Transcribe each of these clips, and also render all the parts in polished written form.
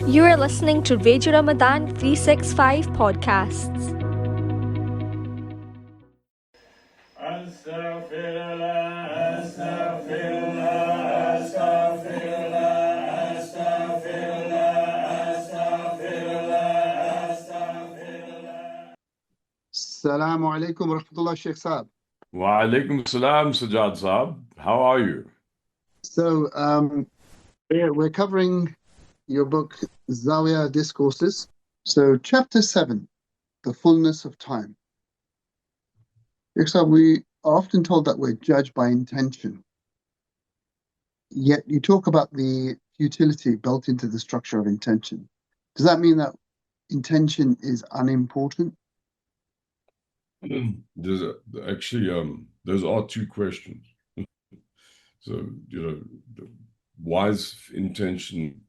You are listening to Radio Ramadan 365 podcasts. Assalamu alaikum wa rahmatullah, Sheikh Saab. Wa alaikum salam, Sajjad Saab. How are you? So, we're covering your book, Zawia Discourses. So, chapter 7, The Fullness of Time. Sheikh Saab, we are often told that we're judged by intention. Yet you talk about the futility built into the structure of intention. Does that mean that intention is unimportant? Those are two questions. So, why is intention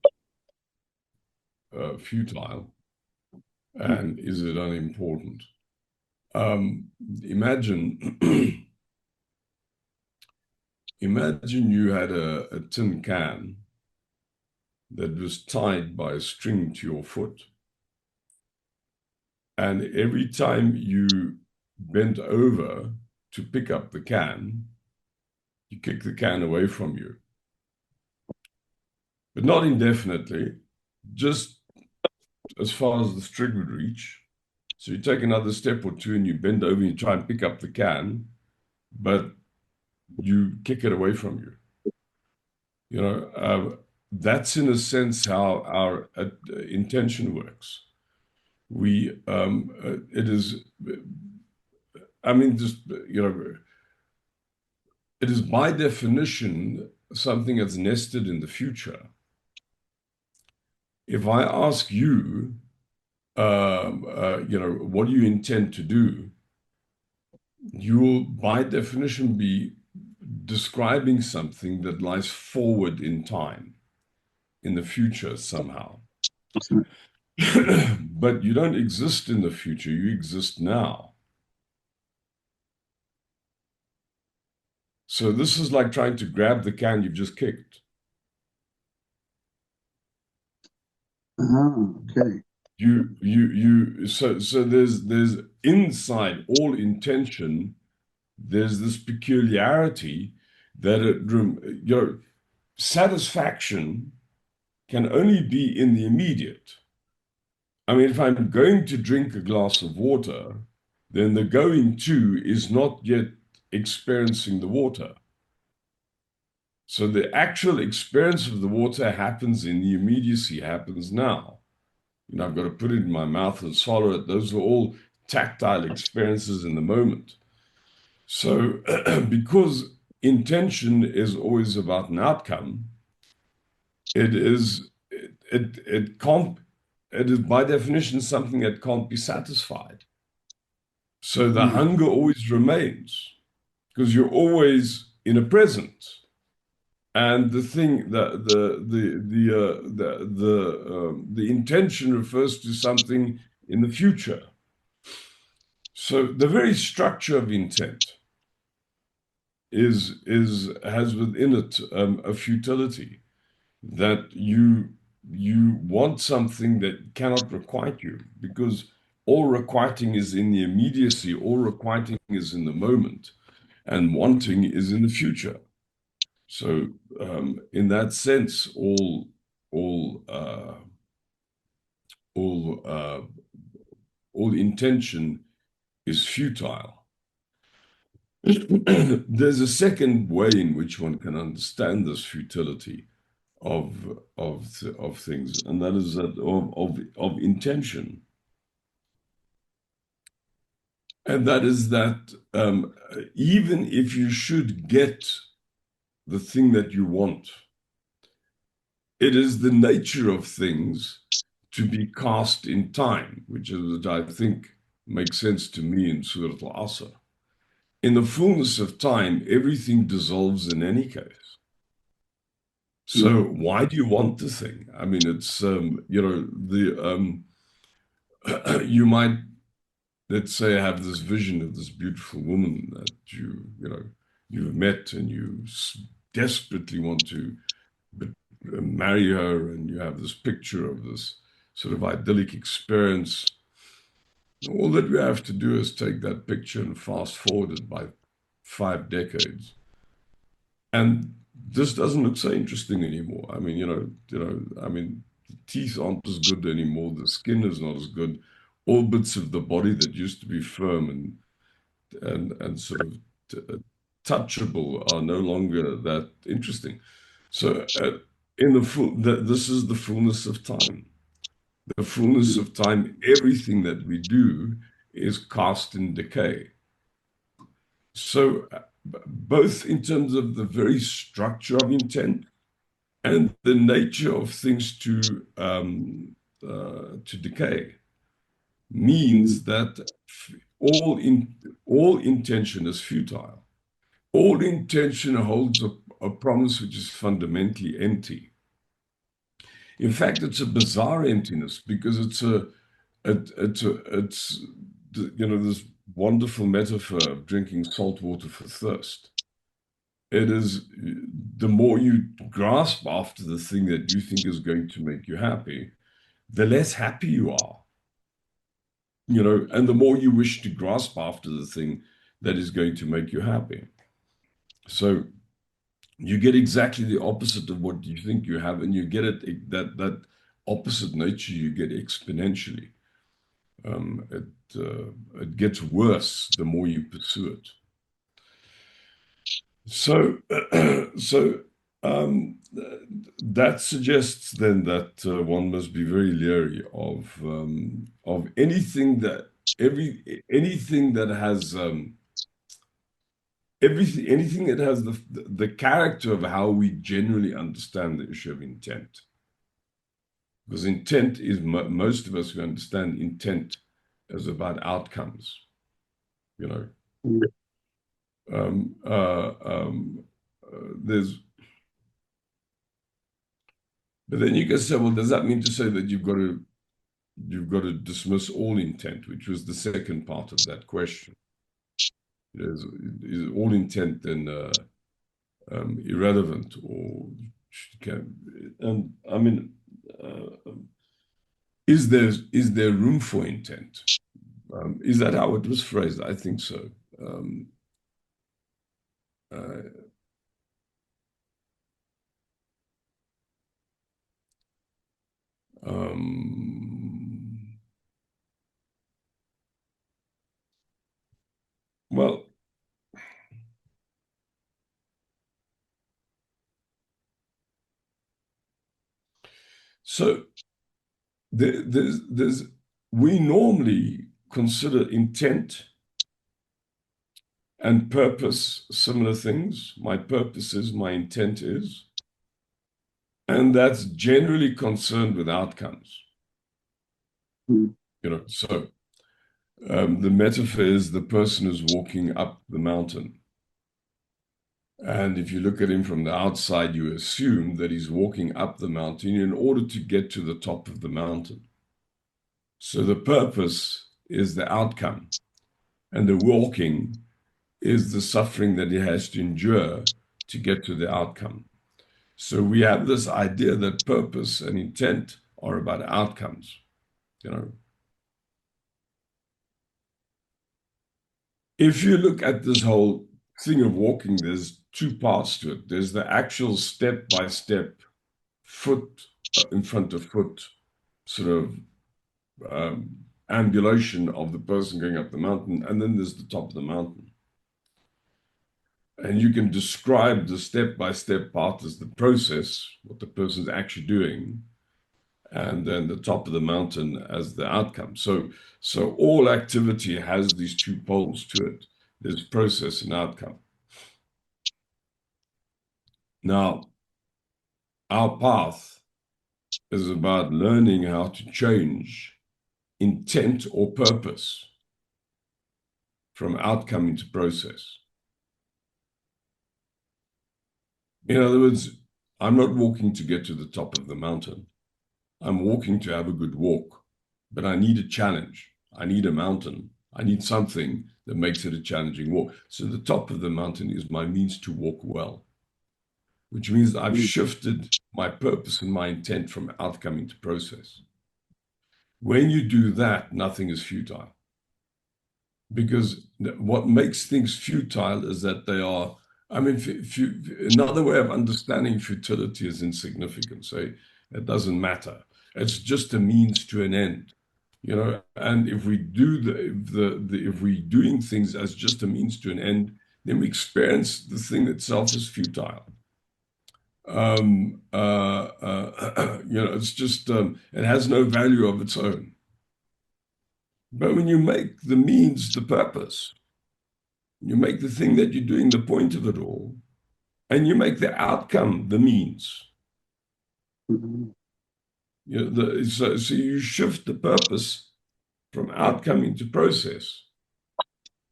futile, and is it unimportant? Imagine you had a tin can that was tied by a string to your foot. And every time you bent over to pick up the can, you kick the can away from you. But not indefinitely, just as far as the string would reach. So you take another step or two and you bend over and you try and pick up the can, but you kick it away from you. That's in a sense how our intention works. It is by definition something that's nested in the future. If I ask you, what do you intend to do? You will, by definition, be describing something that lies forward in time, in the future somehow. But you don't exist in the future, you exist now. So this is like trying to grab the can you've just kicked. Okay. So there's inside all intention, there's this peculiarity that satisfaction can only be in the immediate. I mean, if I'm going to drink a glass of water, then the going to is not yet experiencing the water. So the actual experience of the water happens in the immediacy, happens now. I've got to put it in my mouth and swallow it. Those are all tactile experiences in the moment. So because intention is always about an outcome, it is by definition something that can't be satisfied. So the hunger always remains because you're always in a present. And the thing that the intention refers to something in the future. So the very structure of intent has within it a futility, that you want something that cannot requite you, because all requiting is in the immediacy, all requiting is in the moment, and wanting is in the future. So, in that sense, all intention is futile. There's a second way in which one can understand this futility of things, and that is that of intention, and that is that even if you should get the thing that you want, it is the nature of things to be cast in time, which I think makes sense to me in Surah Al-Asr. In the fullness of time, everything dissolves in any case. So why do you want the thing? I mean, it's you might, let's say, have this vision of this beautiful woman that you've met and you desperately want to marry her and you have this picture of this sort of idyllic experience. All that we have to do is take that picture and fast forward it by 5 decades. And this doesn't look so interesting anymore. I mean, the teeth aren't as good anymore. The skin is not as good. All bits of the body that used to be firm and sort of touchable are no longer that interesting. So this is the fullness of time. The fullness of time, everything that we do is cast in decay. So both in terms of the very structure of intent and the nature of things to decay means that all intention is futile. All intention holds a promise which is fundamentally empty. In fact, it's a bizarre emptiness because it's this wonderful metaphor of drinking salt water for thirst. It is the more you grasp after the thing that you think is going to make you happy, the less happy you are. And the more you wish to grasp after the thing that is going to make you happy. So you get exactly the opposite of what you think you have, and you get it that opposite nature you get exponentially. It gets worse the more you pursue it. So, that suggests then that one must be very leery of anything that has anything that has the character of how we generally understand the issue of intent. Because intent is most of us who understand intent as about outcomes, but then you can say, well, does that mean to say that you've got to dismiss all intent, which was the second part of that question? Is all intent then irrelevant, or is there room for intent? Is that how it was phrased? I think so. Well, so we normally consider intent and purpose similar things. My purpose is, my intent is, and that's generally concerned with outcomes. So the metaphor is the person is walking up the mountain. And if you look at him from the outside, you assume that he's walking up the mountain in order to get to the top of the mountain. So the purpose is the outcome, and the walking is the suffering that he has to endure to get to the outcome. So we have this idea that purpose and intent are about outcomes, If you look at this whole thing of walking, there's two parts to it. There's the actual step-by-step, foot in front of foot, sort of ambulation of the person going up the mountain, and then there's the top of the mountain. And you can describe the step-by-step part as the process, what the person's actually doing, and then the top of the mountain as the outcome. So all activity has these two poles to it. There's process and outcome. Now, our path is about learning how to change intent or purpose from outcome into process. In other words, I'm not walking to get to the top of the mountain. I'm walking to have a good walk, but I need a challenge. I need a mountain. I need something that makes it a challenging walk. So the top of the mountain is my means to walk well. which means I've shifted my purpose and my intent from outcome into process. When you do that, nothing is futile. Because what makes things futile is that they are, I mean, another way of understanding futility is insignificant. Say, it doesn't matter. It's just a means to an end, you know. And if we do if we're doing things as just a means to an end, then we experience the thing itself as futile. You know, it's just it has no value of its own. But when you make the means the purpose, you make the thing that you're doing the point of it all, and you make the outcome the means. You know, so you shift the purpose from outcome into process.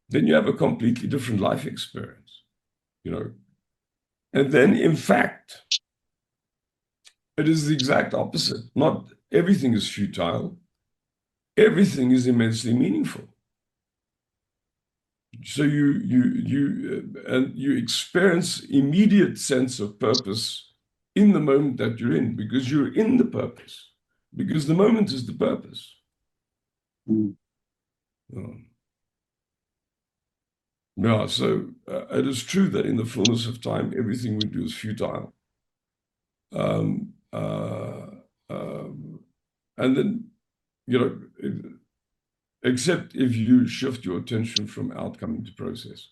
Then you have a completely different life experience, you know. And then, in fact, it is the exact opposite. Not everything is futile. Everything is immensely meaningful. So you experience immediate sense of purpose in the moment that you're in, because you're in the purpose, because the moment is the purpose. Yeah, so it is true that in the fullness of time, everything we do is futile. And then, you know, except if you shift your attention from outcome into process,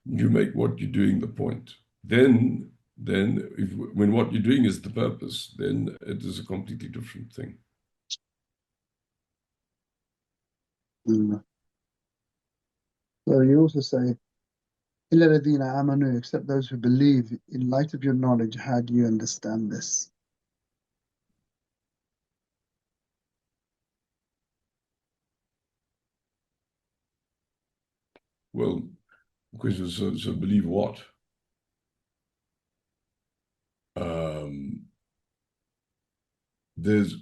you make what you're doing the point. Then when what you're doing is the purpose, then it is a completely different thing. So you also say, إِلَّا الَّذِينَ آمَنُوا, except those who believe. In light of your knowledge, how do you understand this? Well, because so believe what? There's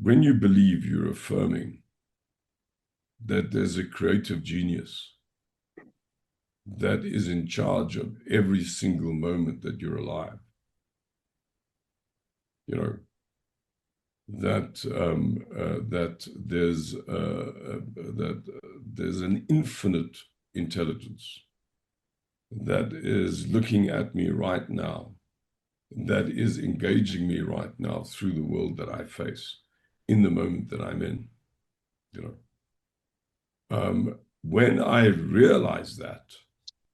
when you believe, you're affirming that there's a creative genius that is in charge of every single moment that you're alive. You know, that there's an infinite intelligence that is looking at me right now, that is engaging me right now through the world that I face in the moment that I'm in. You know, when I realize that,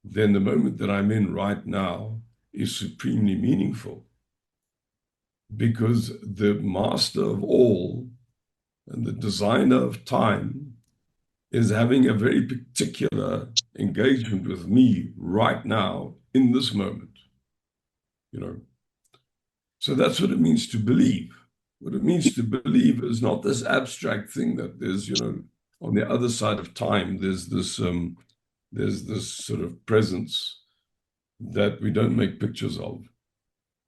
then the moment that I'm in right now is supremely meaningful, because the master of all and the designer of time is having a very particular engagement with me right now in this moment. You know, so that's what it means to believe. What it means to believe is not this abstract thing that there's, you know, on the other side of time, there's this sort of presence that we don't make pictures of.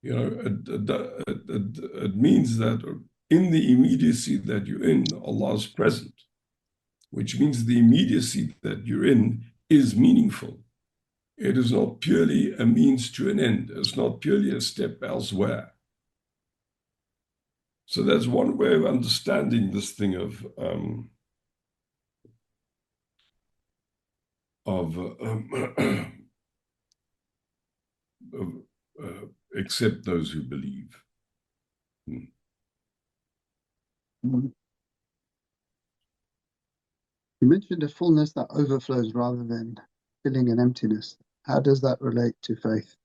You know, it means that in the immediacy that you're in, Allah is present, which means the immediacy that you're in is meaningful. It is not purely a means to an end. It's not purely a step elsewhere. So that's one way of understanding this thing of except those who believe. You mentioned a fullness that overflows rather than filling an emptiness. How does that relate to faith?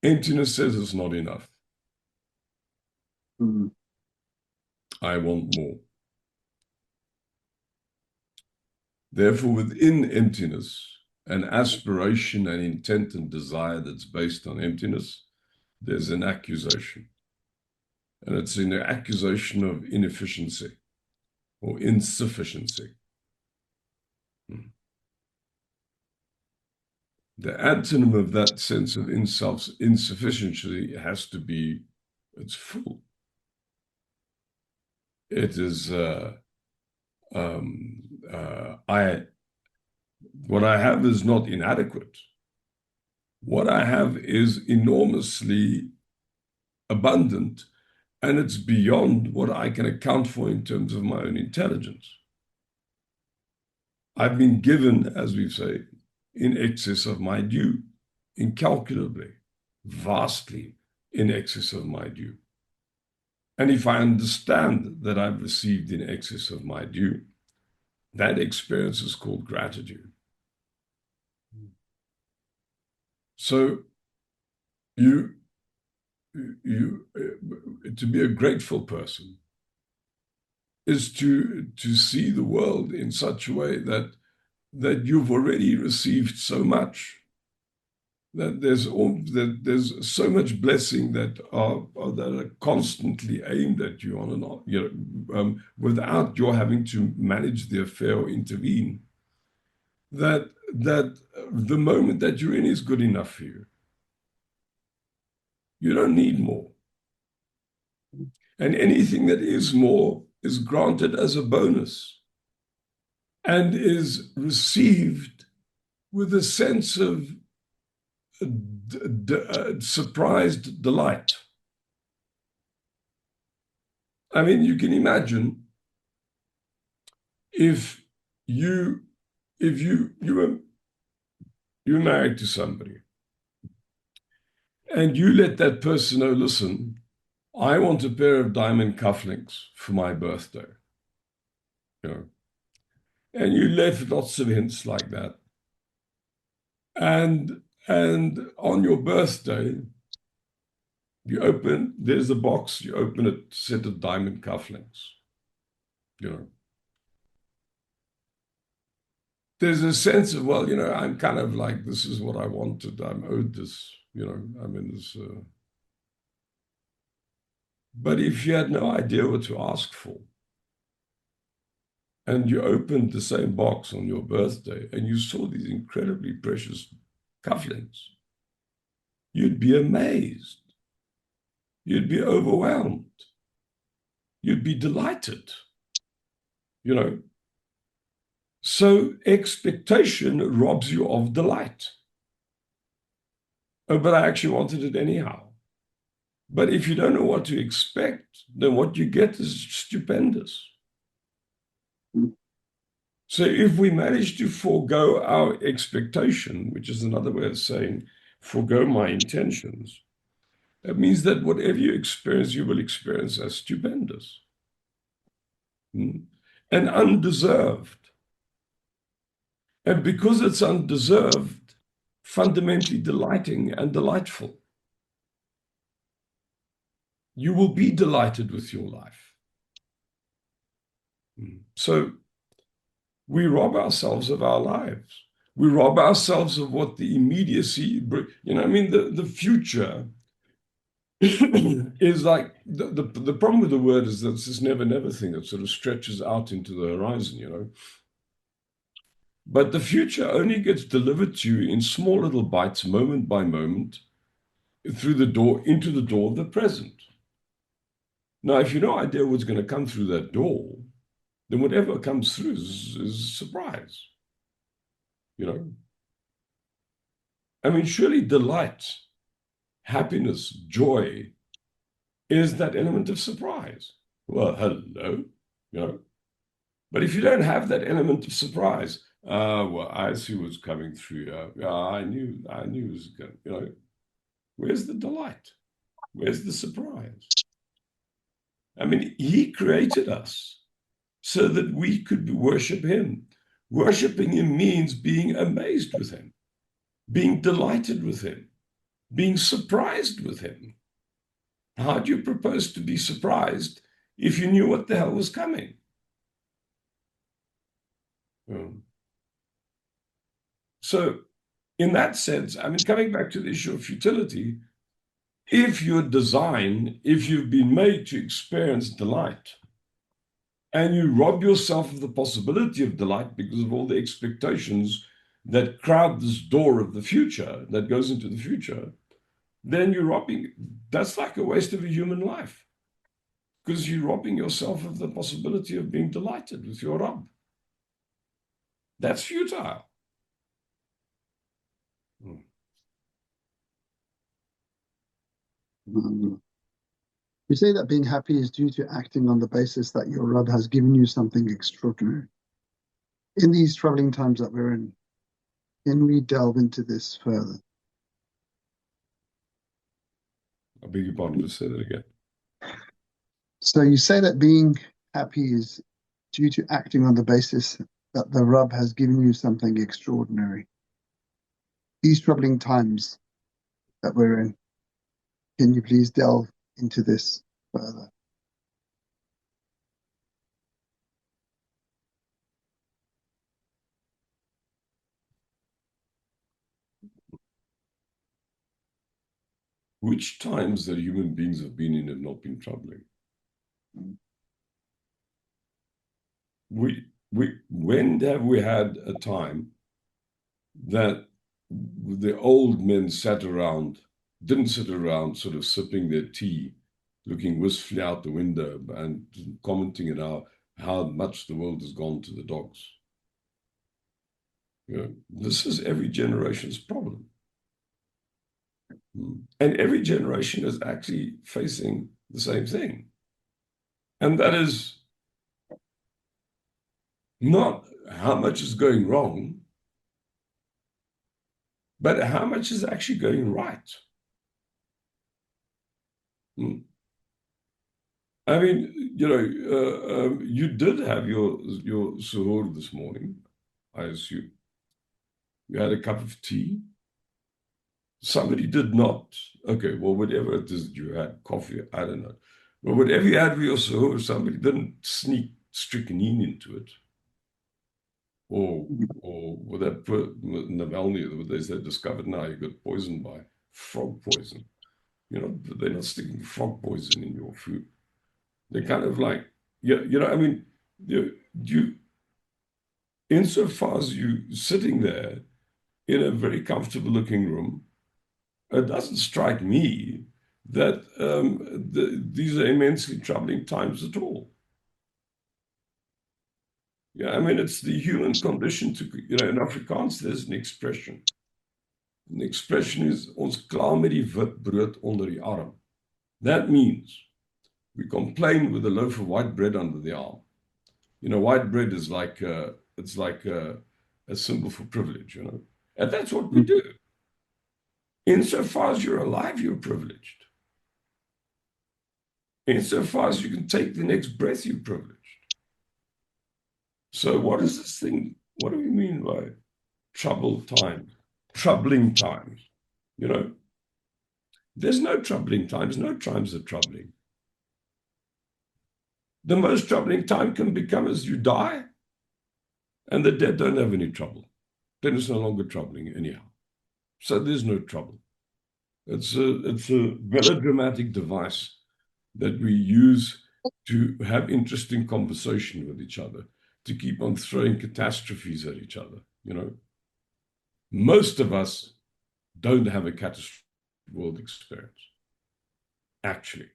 Emptiness says it's not enough. I want more. Therefore, within emptiness, an aspiration and intent and desire that's based on emptiness, there's an accusation. and it's an accusation of inefficiency or insufficiency. The antonym of that sense of insufficiency has to be, it's full. It is, what I have is not inadequate. What I have is enormously abundant, and it's beyond what I can account for in terms of my own intelligence. I've been given, as we say, in excess of my due, incalculably, vastly in excess of my due. And if I understand that I've received in excess of my due, that experience is called gratitude. So to be a grateful person is to see the world in such a way that you've already received so much, that there's so much blessing that are constantly aimed at you on and on, without your having to manage the affair or intervene. That the moment that you're in is good enough for you. You don't need more. And anything that is more is granted as a bonus and is received with a sense of surprised delight. I mean, you can imagine if you were married to somebody and you let that person know, listen, I want a pair of diamond cufflinks for my birthday, and you left lots of hints like that. And on your birthday, there's a box, you open a set of diamond cufflinks. There's a sense of, well, I'm kind of like, this is what I wanted. I'm owed this, I'm in this. But if you had no idea what to ask for, and you opened the same box on your birthday and you saw these incredibly precious cufflinks, you'd be amazed. You'd be overwhelmed. You'd be delighted. So expectation robs you of delight. Oh, but I actually wanted it anyhow. But if you don't know what to expect, then what you get is stupendous. So if we manage to forego our expectation, which is another way of saying forego my intentions, that means that whatever you experience, you will experience as stupendous and undeserved. And because it's undeserved, fundamentally delighting and delightful. You will be delighted with your life. So we rob ourselves of our lives. We rob ourselves of what the immediacy, the future is like, the problem with the word is that it's this never, never thing that sort of stretches out into the horizon, But the future only gets delivered to you in small little bites, moment by moment, through the door, into the door of the present. Now, if you have no idea what's going to come through that door, then whatever comes through is a surprise. I mean, surely delight, happiness, joy is that element of surprise. Well, hello, But if you don't have that element of surprise, well, I see what's coming through. I knew it was going, Where's the delight? Where's the surprise? I mean, he created us so that we could worship him. Worshipping him means being amazed with him, being delighted with him, being surprised with him. How do you propose to be surprised if you knew what the hell was coming? So in that sense, I mean, coming back to the issue of futility, if you've been made to experience delight, and you rob yourself of the possibility of delight because of all the expectations that crowd this door of the future, that goes into the future, then that's like a waste of a human life, because you're robbing yourself of the possibility of being delighted with your Rabb. That's futile. You say that being happy is due to acting on the basis that your Rabb has given you something extraordinary. In these troubling times that we're in, can we delve into this further? I beg your pardon, just say that again. So you say that being happy is due to acting on the basis that the Rabb has given you something extraordinary. These troubling times that we're in, can you please delve into this further? Which times that human beings have been in have not been troubling? When have we had a time that the old men didn't sit around sort of sipping their tea, looking wistfully out the window and commenting on how much the world has gone to the dogs? This is every generation's problem. And every generation is actually facing the same thing. And that is not how much is going wrong, but how much is actually going right. I mean, you did have your suhoor this morning, I assume. You had a cup of tea. Somebody did not. Okay, well, whatever it is you had, coffee, I don't know. But whatever you had for your suhoor, somebody didn't sneak strychnine into it. Or with that Navalny, they said, discovered now you got poisoned by frog poison. They're not sticking frog poison in your food. They're kind of like, I mean, insofar as you sitting there in a very comfortable looking room, it doesn't strike me that these are immensely troubling times at all. Yeah, I mean, it's the human condition to, in Afrikaans, there's an expression. And the expression is, ons klaar met die wit brood onder die arm. That means we complain with a loaf of white bread under the arm. White bread is like, it's like a symbol for privilege, And that's what we do. Insofar as you're alive, you're privileged. Insofar as you can take the next breath, you're privileged. So what is this thing? What do we mean by troubling times? There's no troubling times. No times are troubling. The most troubling time can become as you die, and the dead don't have any trouble. Then it's no longer troubling anyhow. So there's no trouble. It's a melodramatic device that we use to have interesting conversation with each other, to keep on throwing catastrophes at each other. Most of us don't have a catastrophic world experience, actually.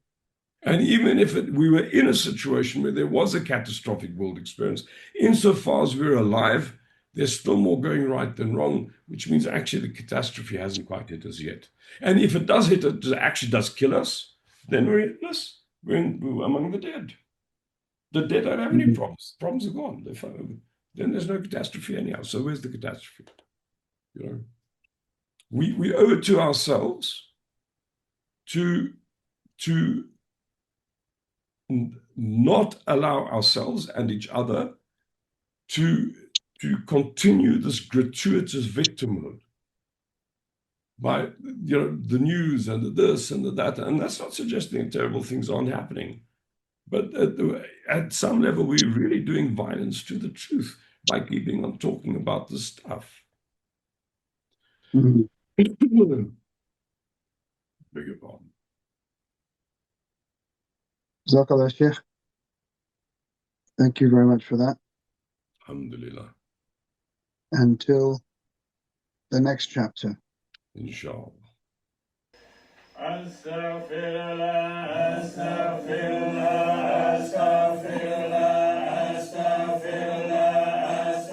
And even if we were in a situation where there was a catastrophic world experience, insofar as we're alive, there's still more going right than wrong, which means actually the catastrophe hasn't quite hit us yet. And if it does hit us, it actually does kill us, then we're hitless. We're among the dead. The dead don't have any problems. Problems are gone. Then there's no catastrophe anyhow. So where's the catastrophe? We owe it to ourselves to not allow ourselves and each other to continue this gratuitous victimhood by the news and the this and the that. And that's not suggesting that terrible things aren't happening. But at some level, we're really doing violence to the truth by keeping on talking about this stuff. Beg your pardon. Jazakallah, Shaykh. Thank you very much for that. Alhamdulillah. Until the next chapter. Inshallah. أستغفر الله أستغفر